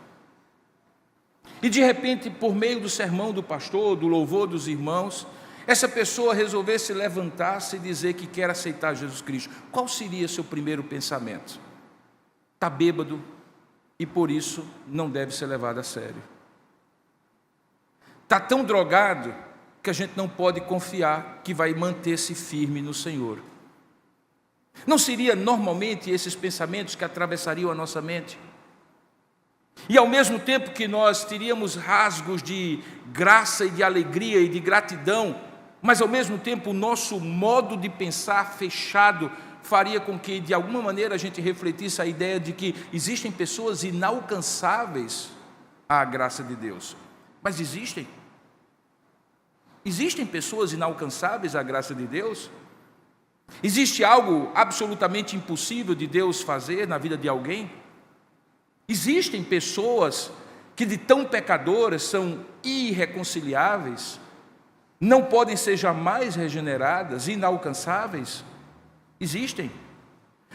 E de repente, por meio do sermão do pastor, do louvor dos irmãos, essa pessoa resolvesse levantar-se e dizer que quer aceitar Jesus Cristo. Qual seria seu primeiro pensamento? Está bêbado e por isso não deve ser levado a sério. Está tão drogado que a gente não pode confiar que vai manter-se firme no Senhor. Não seria normalmente esses pensamentos que atravessariam a nossa mente? E ao mesmo tempo que nós teríamos rasgos de graça e de alegria e de gratidão, mas ao mesmo tempo o nosso modo de pensar fechado faria com que de alguma maneira a gente refletisse a ideia de que existem pessoas inalcançáveis à graça de Deus. Mas existem. Existem pessoas inalcançáveis à graça de Deus? Existe algo absolutamente impossível de Deus fazer na vida de alguém? Existem pessoas que de tão pecadoras são irreconciliáveis, não podem ser jamais regeneradas, inalcançáveis? Existem.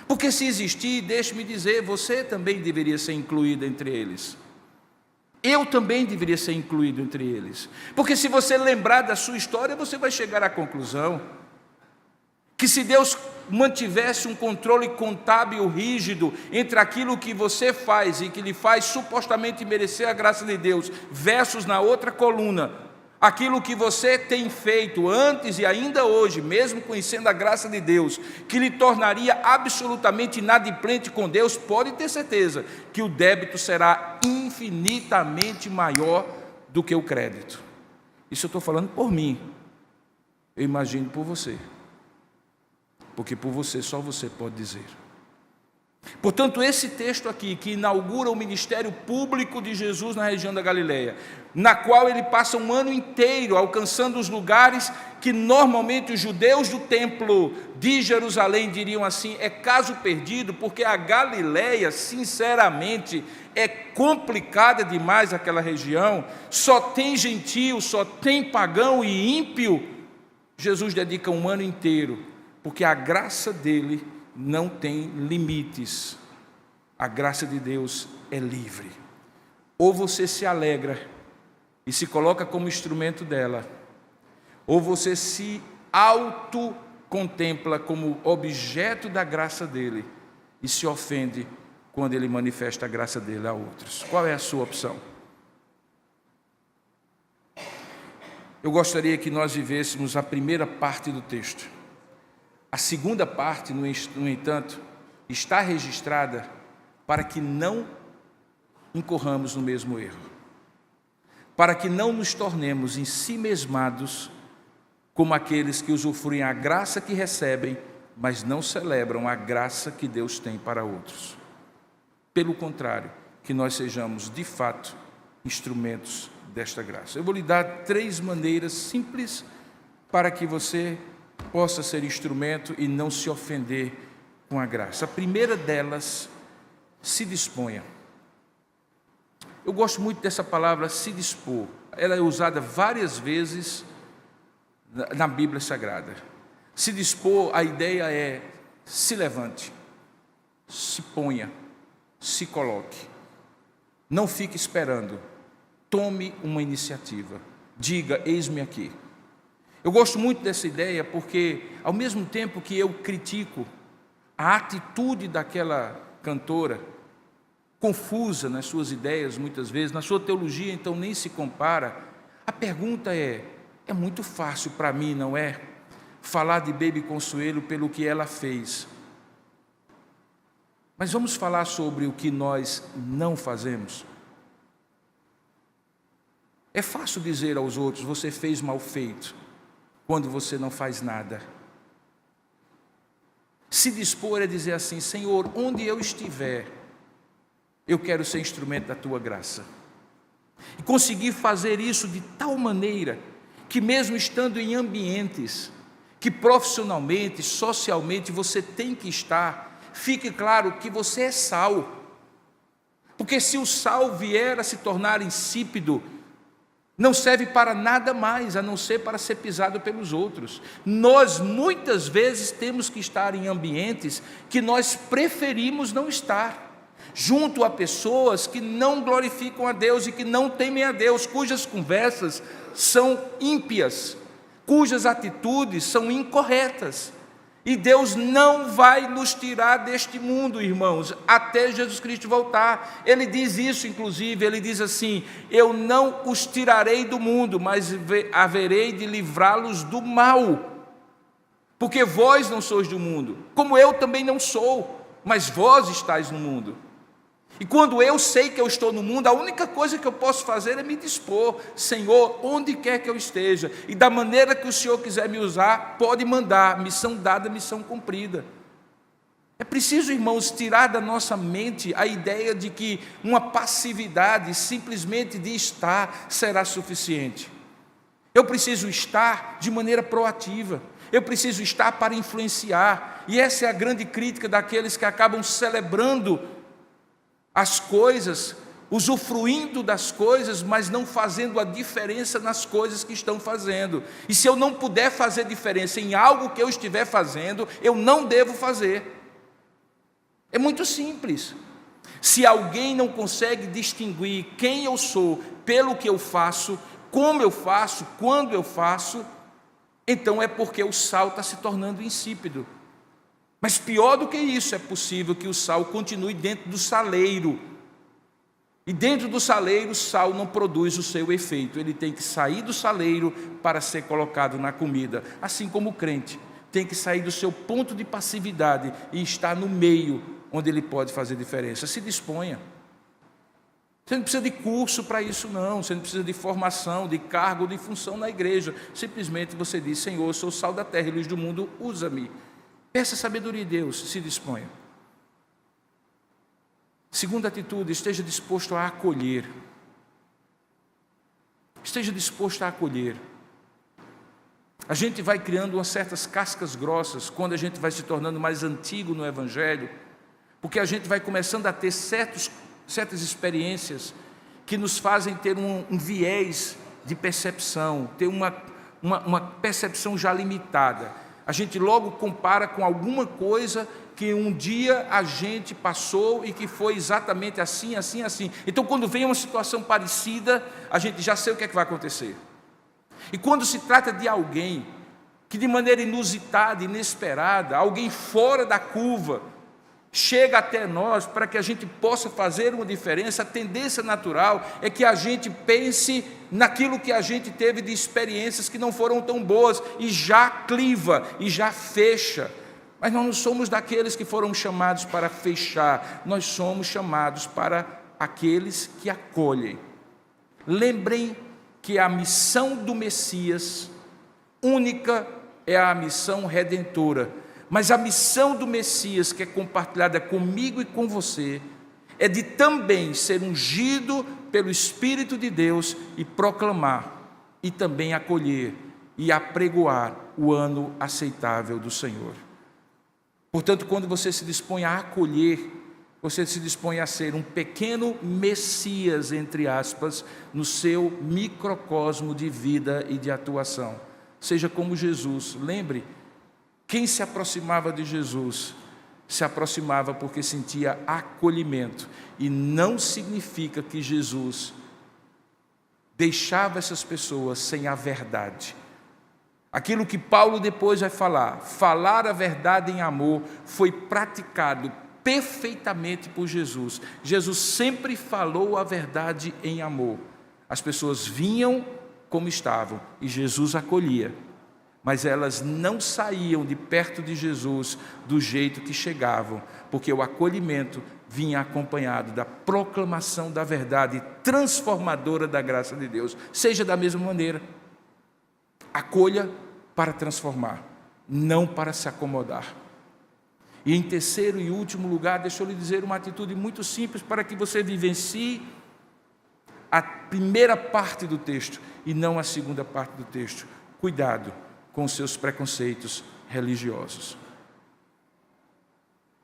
Porque se existir, deixe-me dizer, você também deveria ser incluído entre eles. Eu também deveria ser incluído entre eles. Porque se você lembrar da sua história, você vai chegar à conclusão que se Deus mantivesse um controle contábil rígido entre aquilo que você faz e que lhe faz supostamente merecer a graça de Deus, versus na outra coluna, aquilo que você tem feito antes e ainda hoje, mesmo conhecendo a graça de Deus, que lhe tornaria absolutamente inadimplente com Deus, pode ter certeza que o débito será infinitamente maior do que o crédito. Isso eu estou falando por mim, eu imagino por você, porque por você, só você pode dizer. Portanto, esse texto aqui, que inaugura o ministério público de Jesus na região da Galileia, na qual ele passa um ano inteiro alcançando os lugares que normalmente os judeus do templo de Jerusalém diriam assim, é caso perdido, porque a Galileia, sinceramente, é complicada demais aquela região, só tem gentio, só tem pagão e ímpio. Jesus dedica um ano inteiro, porque a graça dele não tem limites. A graça de Deus é livre. Ou você se alegra e se coloca como instrumento dela, ou você se autocontempla como objeto da graça dele e se ofende quando ele manifesta a graça dele a outros. Qual é a sua opção? Eu gostaria que nós vivêssemos a primeira parte do texto. A segunda parte, no entanto, está registrada para que não incorramos no mesmo erro, para que não nos tornemos ensimesmados como aqueles que usufruem a graça que recebem, mas não celebram a graça que Deus tem para outros. Pelo contrário, que nós sejamos, de fato, instrumentos desta graça. Eu vou lhe dar 3 maneiras simples para que você possa ser instrumento e não se ofender com a graça. A primeira delas, se disponha. Eu gosto muito dessa palavra, se dispor. Ela é usada várias vezes na Bíblia Sagrada. Se dispor, a ideia é se levante, se ponha, se coloque. Não fique esperando. Tome uma iniciativa. Diga, eis-me aqui. Eu gosto muito dessa ideia porque, ao mesmo tempo que eu critico a atitude daquela cantora, confusa nas suas ideias muitas vezes, na sua teologia então nem se compara, a pergunta é muito fácil para mim, não é? Falar de Baby Consuelo pelo que ela fez. Mas vamos falar sobre o que nós não fazemos. É fácil dizer aos outros, você fez mal feito, quando você não faz nada. Se dispor é dizer assim, Senhor, onde eu estiver, eu quero ser instrumento da Tua graça. E conseguir fazer isso de tal maneira, que mesmo estando em ambientes que profissionalmente, socialmente você tem que estar, fique claro que você é sal. Porque se o sal vier a se tornar insípido, não serve para nada mais, a não ser para ser pisado pelos outros. Nós, muitas vezes, temos que estar em ambientes que nós preferimos não estar, junto a pessoas que não glorificam a Deus e que não temem a Deus, cujas conversas são ímpias, cujas atitudes são incorretas. E Deus não vai nos tirar deste mundo, irmãos, até Jesus Cristo voltar. Ele diz isso, inclusive, ele diz assim, eu não os tirarei do mundo, mas haverei de livrá-los do mal. Porque vós não sois do mundo, como eu também não sou, mas vós estáis no mundo. E quando eu sei que eu estou no mundo, a única coisa que eu posso fazer é me dispor. Senhor, onde quer que eu esteja, e da maneira que o Senhor quiser me usar, pode mandar, missão dada, missão cumprida. É preciso, irmãos, tirar da nossa mente a ideia de que uma passividade, simplesmente de estar, será suficiente. Eu preciso estar de maneira proativa, eu preciso estar para influenciar, e essa é a grande crítica daqueles que acabam celebrando as coisas, usufruindo das coisas, mas não fazendo a diferença nas coisas que estão fazendo. E se eu não puder fazer diferença em algo que eu estiver fazendo, eu não devo fazer. É muito simples. Se alguém não consegue distinguir quem eu sou pelo que eu faço, como eu faço, quando eu faço, então é porque o sal está se tornando insípido. Mas pior do que isso, é possível que o sal continue dentro do saleiro E dentro do saleiro, o sal não produz o seu efeito. Ele tem que sair do saleiro para ser colocado na comida. Assim como o crente tem que sair do seu ponto de passividade e estar no meio onde ele pode fazer diferença. Se disponha. Você não precisa de curso para isso, não. Você não precisa de formação, de cargo, de função na igreja. Simplesmente você diz: Senhor, eu sou o sal da terra e luz do mundo, usa-me. Peça sabedoria de Deus, se disponha. Segunda atitude, esteja disposto a acolher. Esteja disposto a acolher. A gente vai criando umas certas cascas grossas quando a gente vai se tornando mais antigo no Evangelho, porque a gente vai começando a ter certas experiências que nos fazem ter um viés de percepção, ter uma percepção já limitada. A gente logo compara com alguma coisa que um dia a gente passou e que foi exatamente assim, assim, assim. Então, quando vem uma situação parecida, a gente já sabe o que é que vai acontecer. E quando se trata de alguém que de maneira inusitada, inesperada, alguém fora da curva, chega até nós para que a gente possa fazer uma diferença, a tendência natural é que a gente pense naquilo que a gente teve de experiências que não foram tão boas e já cliva e já fecha. Mas nós não somos daqueles que foram chamados para fechar, nós somos chamados para aqueles que acolhem. Lembrem que a missão do Messias única é a missão redentora, mas a missão do Messias, que é compartilhada comigo e com você, é de também ser ungido pelo Espírito de Deus e proclamar, e também acolher e apregoar o ano aceitável do Senhor. Portanto, quando você se dispõe a acolher, você se dispõe a ser um pequeno Messias, entre aspas, no seu microcosmo de vida e de atuação. Seja como Jesus. Lembre, quem se aproximava de Jesus, se aproximava porque sentia acolhimento. E não significa que Jesus deixava essas pessoas sem a verdade. Aquilo que Paulo depois vai falar a verdade em amor, foi praticado perfeitamente por Jesus. Jesus sempre falou a verdade em amor. As pessoas vinham como estavam e Jesus acolhia, mas elas não saíam de perto de Jesus do jeito que chegavam, porque o acolhimento vinha acompanhado da proclamação da verdade transformadora da graça de Deus. Seja da mesma maneira. Acolha para transformar, não para se acomodar. E em terceiro e último lugar, deixa eu lhe dizer uma atitude muito simples para que você vivencie a primeira parte do texto e não a segunda parte do texto. Cuidado com os seus preconceitos religiosos.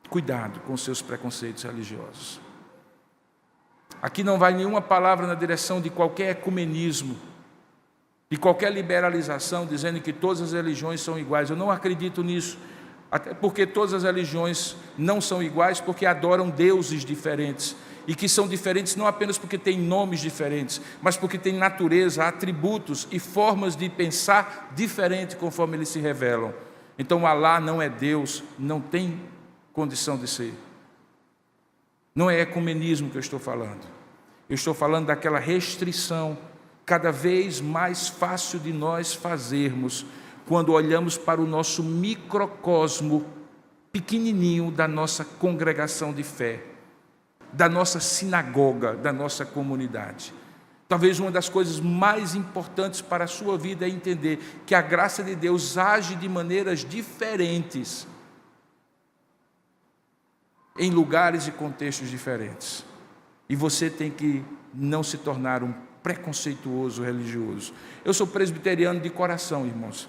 Cuidado com os seus preconceitos religiosos. Aqui não vai nenhuma palavra na direção de qualquer ecumenismo, de qualquer liberalização, dizendo que todas as religiões são iguais. Eu não acredito nisso, até porque todas as religiões não são iguais, porque adoram deuses diferentes, e que são diferentes não apenas porque têm nomes diferentes, mas porque têm natureza, atributos e formas de pensar diferentes conforme eles se revelam. Então Alá não é Deus, não tem condição de ser. Não é ecumenismo que eu estou falando. Eu estou falando daquela restrição cada vez mais fácil de nós fazermos quando olhamos para o nosso microcosmo pequenininho da nossa congregação de fé, da nossa sinagoga, da nossa comunidade. Talvez uma das coisas mais importantes para a sua vida é entender que a graça de Deus age de maneiras diferentes em lugares e contextos diferentes. E você tem que não se tornar um preconceituoso religioso. Eu sou presbiteriano de coração, irmãos,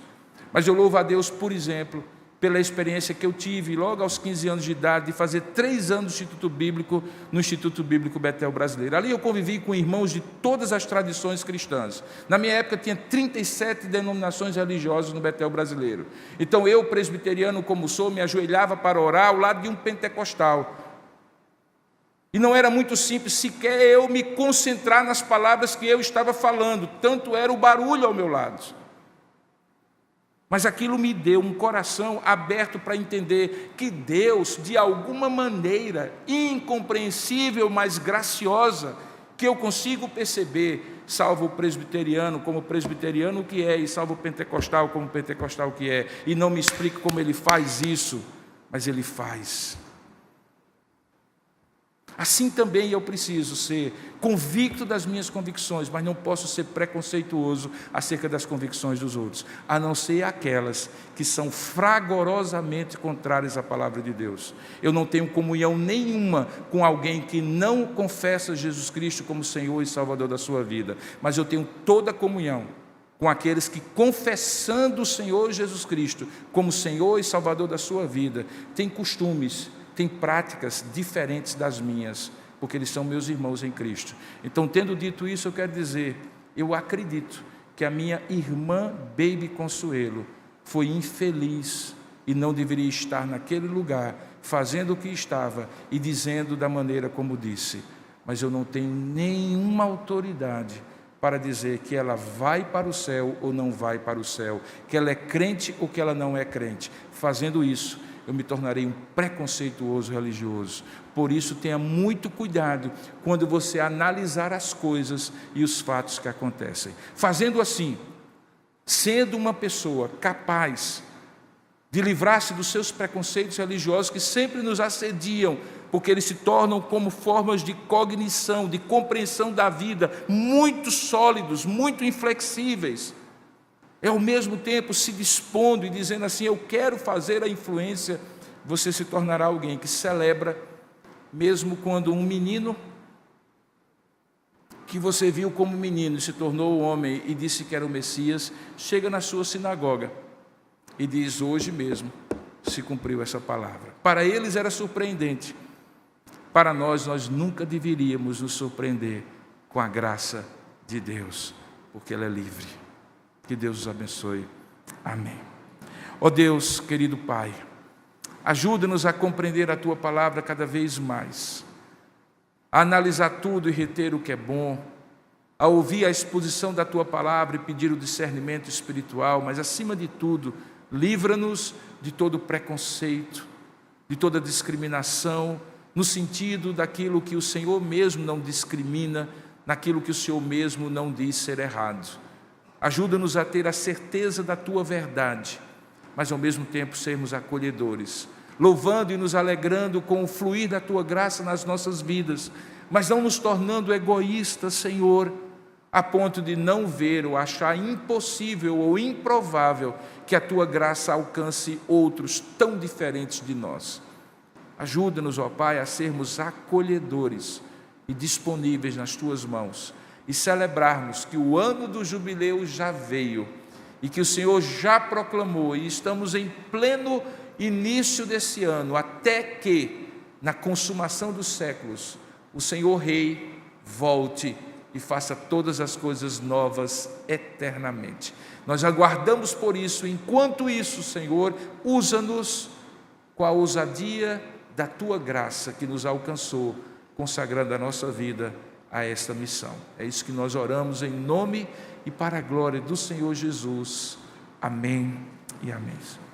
mas eu louvo a Deus, por exemplo, pela experiência que eu tive logo aos 15 anos de idade, de fazer 3 anos de Instituto Bíblico no Instituto Bíblico Betel Brasileiro. Ali eu convivi com irmãos de todas as tradições cristãs. Na minha época tinha 37 denominações religiosas no Betel Brasileiro. Então eu, presbiteriano como sou, me ajoelhava para orar ao lado de um pentecostal. E não era muito simples sequer eu me concentrar nas palavras que eu estava falando, tanto era o barulho ao meu lado. Mas aquilo me deu um coração aberto para entender que Deus, de alguma maneira incompreensível, mas graciosa, que eu consigo perceber, salvo o presbiteriano como presbiteriano que é, e salvo o pentecostal como pentecostal que é, e não me explico como ele faz isso, mas ele faz. Assim também eu preciso ser convicto das minhas convicções, mas não posso ser preconceituoso acerca das convicções dos outros, a não ser aquelas que são fragorosamente contrárias à palavra de Deus. Eu não tenho comunhão nenhuma com alguém que não confessa Jesus Cristo como Senhor e Salvador da sua vida, mas eu tenho toda a comunhão com aqueles que, confessando o Senhor Jesus Cristo como Senhor e Salvador da sua vida, têm costumes, têm práticas diferentes das minhas, porque eles são meus irmãos em Cristo. Então, tendo dito isso, eu quero dizer, eu acredito que a minha irmã Baby Consuelo foi infeliz e não deveria estar naquele lugar, fazendo o que estava e dizendo da maneira como disse, mas eu não tenho nenhuma autoridade para dizer que ela vai para o céu ou não vai para o céu, que ela é crente ou que ela não é crente. Fazendo isso, eu me tornarei um preconceituoso religioso. Por isso, tenha muito cuidado quando você analisar as coisas e os fatos que acontecem. Fazendo assim, sendo uma pessoa capaz de livrar-se dos seus preconceitos religiosos que sempre nos assediam, porque eles se tornam como formas de cognição, de compreensão da vida, muito sólidos, muito inflexíveis. É ao mesmo tempo se dispondo e dizendo assim, eu quero fazer a influência, você se tornará alguém que celebra, mesmo quando um menino que você viu como menino se tornou homem e disse que era o Messias, chega na sua sinagoga e diz, hoje mesmo se cumpriu essa palavra. Para eles era surpreendente, para nós nunca deveríamos nos surpreender com a graça de Deus, porque ela é livre. Que Deus os abençoe. Amém. Ó Deus, querido Pai, ajuda-nos a compreender a Tua palavra cada vez mais, a analisar tudo e reter o que é bom, a ouvir a exposição da Tua palavra e pedir o discernimento espiritual, mas acima de tudo, livra-nos de todo preconceito, de toda discriminação, no sentido daquilo que o Senhor mesmo não discrimina, naquilo que o Senhor mesmo não diz ser errado. Ajuda-nos a ter a certeza da Tua verdade, mas ao mesmo tempo sermos acolhedores, louvando e nos alegrando com o fluir da Tua graça nas nossas vidas, mas não nos tornando egoístas, Senhor, a ponto de não ver ou achar impossível ou improvável que a Tua graça alcance outros tão diferentes de nós. Ajuda-nos, ó Pai, a sermos acolhedores e disponíveis nas Tuas mãos e celebrarmos que o ano do jubileu já veio e que o Senhor já proclamou e estamos em pleno início desse ano, até que, na consumação dos séculos, o Senhor Rei volte e faça todas as coisas novas eternamente. Nós aguardamos por isso. Enquanto isso, Senhor, usa-nos com a ousadia da Tua graça que nos alcançou, consagrando a nossa vida a esta missão. É isso que nós oramos em nome e para a glória do Senhor Jesus. Amém e amém.